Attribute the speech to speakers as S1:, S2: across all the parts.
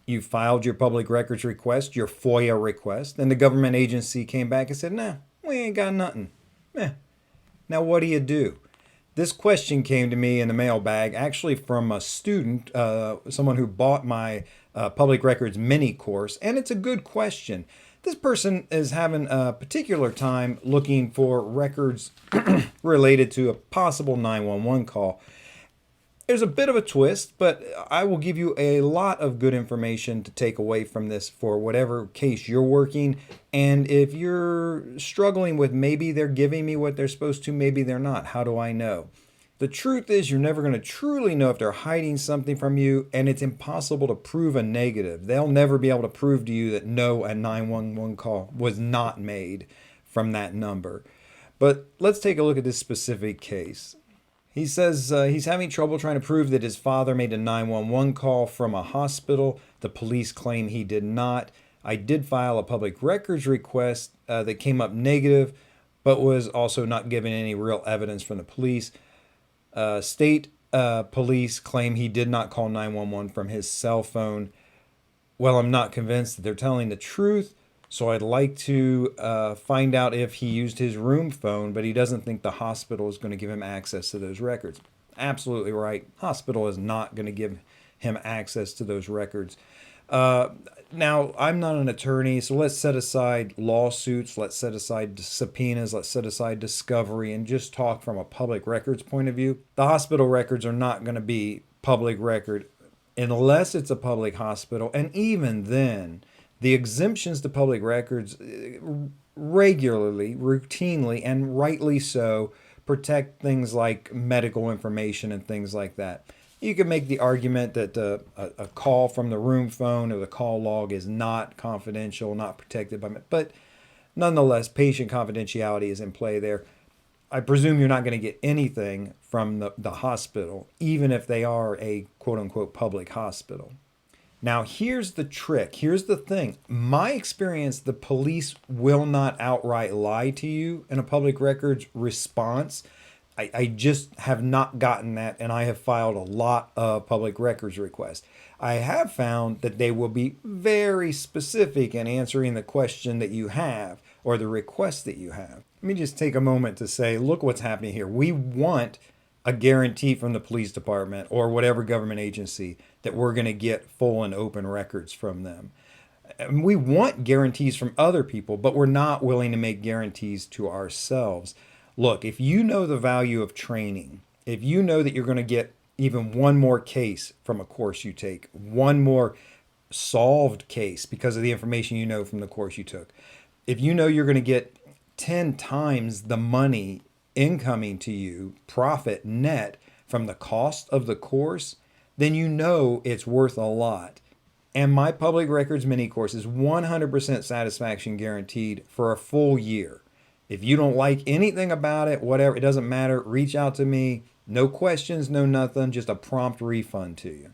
S1: You filed your public records request, your FOIA request, and the government agency came back and said, nah, we ain't got nothing. Eh. Now, what do? This question came to me in the mailbag, actually from a student, someone who bought my public records mini course, and it's a good question. This person is having a particular time looking for records related to a possible 911 call. There's a bit of a twist, but I will give you a lot of good information to take away from this for whatever case you're working. And if you're struggling with maybe they're giving me what they're supposed to, maybe they're not, how do I know? The truth is you're never going to truly know if they're hiding something from you, and it's impossible to prove a negative. They'll never be able to prove to you that no, a 911 call was not made from that number. But let's take a look at this specific case. He says he's having trouble trying to prove that his father made a 911 call from a hospital. The police claim he did not. I did file a public records request that came up negative, but was also not given any real evidence from the police. State police claim he did not call 911 from his cell phone. Well, I'm not convinced that they're telling the truth. So I'd like to find out if he used his room phone, but he doesn't think the hospital is going to give him access to those records. Absolutely right. Hospital is not going to give him access to those records. Now, I'm not an attorney, so let's set aside lawsuits, let's set aside subpoenas, let's set aside discovery, and just talk from a public records point of view. The hospital records are not going to be public record unless it's a public hospital, and even then, the exemptions to public records regularly, routinely, and rightly so, protect things like medical information and things like that. You can make the argument that a call from the room phone or the call log is not confidential, not protected by, but nonetheless, patient confidentiality is in play there. I presume you're not going to get anything from the hospital, even if they are a quote-unquote public hospital. Now, here's the trick. Here's the thing. My experience, the police will not outright lie to you in a public records response. I just have not gotten that, and I have filed a lot of public records requests. I have found that they will be very specific in answering the question that you have or the request that you have. Let me just take a moment to say, look what's happening here. We want a guarantee from the police department or whatever government agency that we're going to get full and open records from them. And we want guarantees from other people, but we're not willing to make guarantees to ourselves. Look, if you know the value of training, if you know that you're going to get even one more case from a course you take, one more solved case because of the information you know from the course you took, if you know you're going to get 10 times the money incoming to you, profit net from the cost of the course, then you know it's worth a lot. And my public records mini course is 100% satisfaction guaranteed for a full year. If you don't like anything about it, whatever, it doesn't matter, reach out to me. No questions, no nothing, just a prompt refund to you.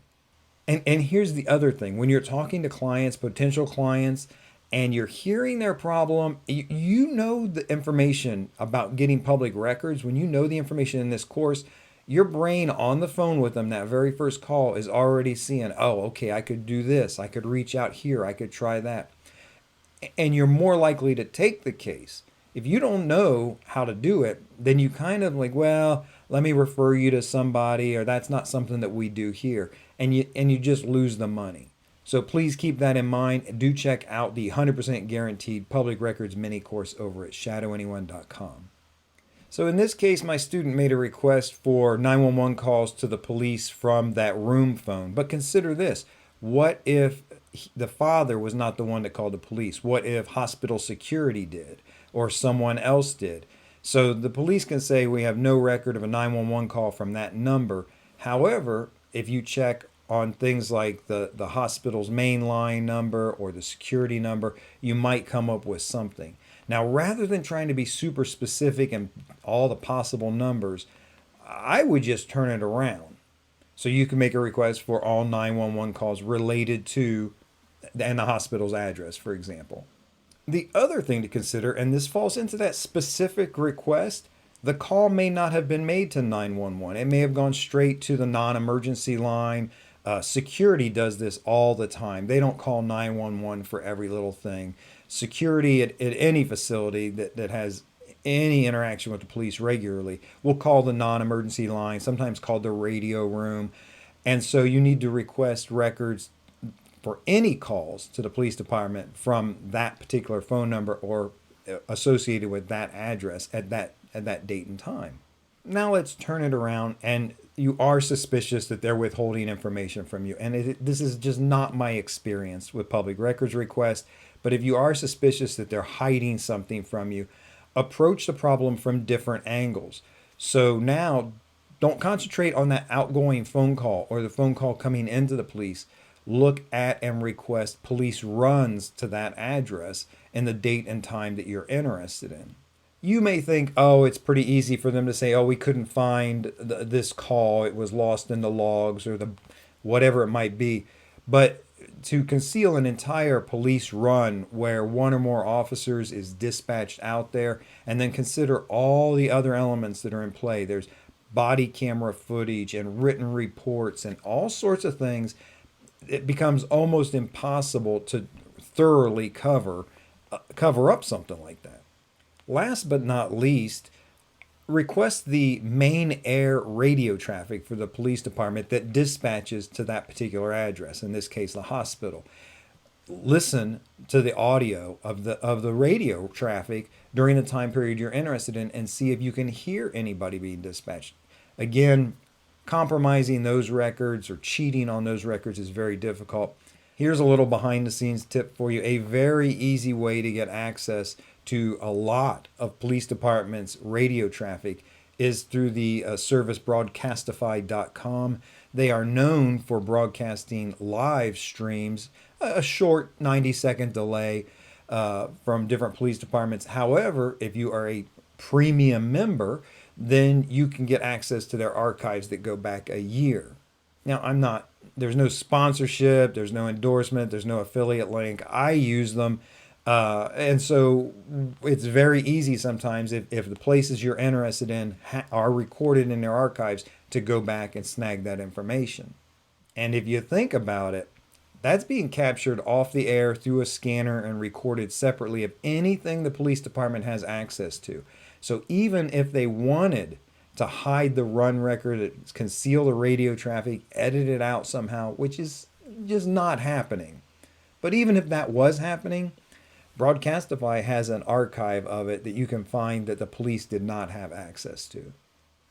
S1: And here's the other thing. When you're talking to clients, potential clients, and you're hearing their problem, you know the information about getting public records. When you know the information in this course, your brain on the phone with them, that very first call, is already seeing, oh, okay, I could do this. I could reach out here. I could try that. And you're more likely to take the case. If you don't know how to do it, then you kind of like, well, let me refer you to somebody, or that's not something that we do here. And you just lose the money. So please keep that in mind. Do check out the 100% guaranteed public records mini course over at shadowanyone.com. So in this case, my student made a request for 911 calls to the police from that room phone. But consider this. What if the father was not the one that called the police? What if hospital security did or someone else did? So the police can say we have no record of a 911 call from that number. However, if you check on things like the hospital's main line number or the security number, you might come up with something. Now, rather than trying to be super specific and all the possible numbers, I would just turn it around. So you can make a request for all 911 calls related to and the hospital's address, for example. The other thing to consider, and this falls into that specific request, the call may not have been made to 911. It may have gone straight to the non-emergency line, Security does this all the time. They don't call 911 for every little thing. Security at any facility that has any interaction with the police regularly will call the non-emergency line, sometimes called the radio room. And so you need to request records for any calls to the police department from that particular phone number or associated with that address at that date and time. Now let's turn it around, and you are suspicious that they're withholding information from you. And this is just not my experience with public records requests. But if you are suspicious that they're hiding something from you, approach the problem from different angles. So now don't concentrate on that outgoing phone call or the phone call coming into the police. Look at and request police runs to that address and the date and time that you're interested in. You may think, oh, it's pretty easy for them to say, oh, we couldn't find this call. It was lost in the logs or the whatever it might be. But to conceal an entire police run where one or more officers is dispatched out there, and then consider all the other elements that are in play. There's body camera footage and written reports and all sorts of things. It becomes almost impossible to thoroughly cover up something like that. Last but not least, request the main air radio traffic for the police department that dispatches to that particular address, in this case, the hospital. Listen to the audio of the radio traffic during the time period you're interested in and see if you can hear anybody being dispatched. Again, compromising those records or cheating on those records is very difficult. Here's a little behind the scenes tip for you. A very easy way to get access to a lot of police departments' radio traffic is through the service broadcastify.com. They are known for broadcasting live streams, a short 90-second delay from different police departments. However, if you are a premium member, then you can get access to their archives that go back a year. Now, there's no sponsorship, there's no endorsement, there's no affiliate link. I use them. And so it's very easy sometimes if the places you're interested in are recorded in their archives to go back and snag that information. And if you think about it, that's being captured off the air through a scanner and recorded separately of anything the police department has access to. So even if they wanted to hide the run record, conceal the radio traffic, edit it out somehow, which is just not happening. But even if that was happening, Broadcastify has an archive of it that you can find that the police did not have access to.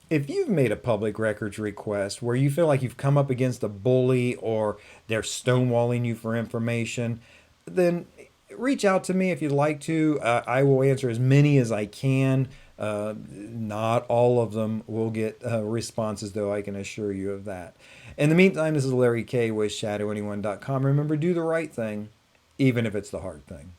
S1: If you've made a public records request where you feel like you've come up against a bully or they're stonewalling you for information, then reach out to me if you'd like to. I will answer as many as I can. Not all of them will get responses, though, I can assure you of that. In the meantime, this is Larry Kaye with ShadowAnyone.com. Remember, do the right thing, even if it's the hard thing.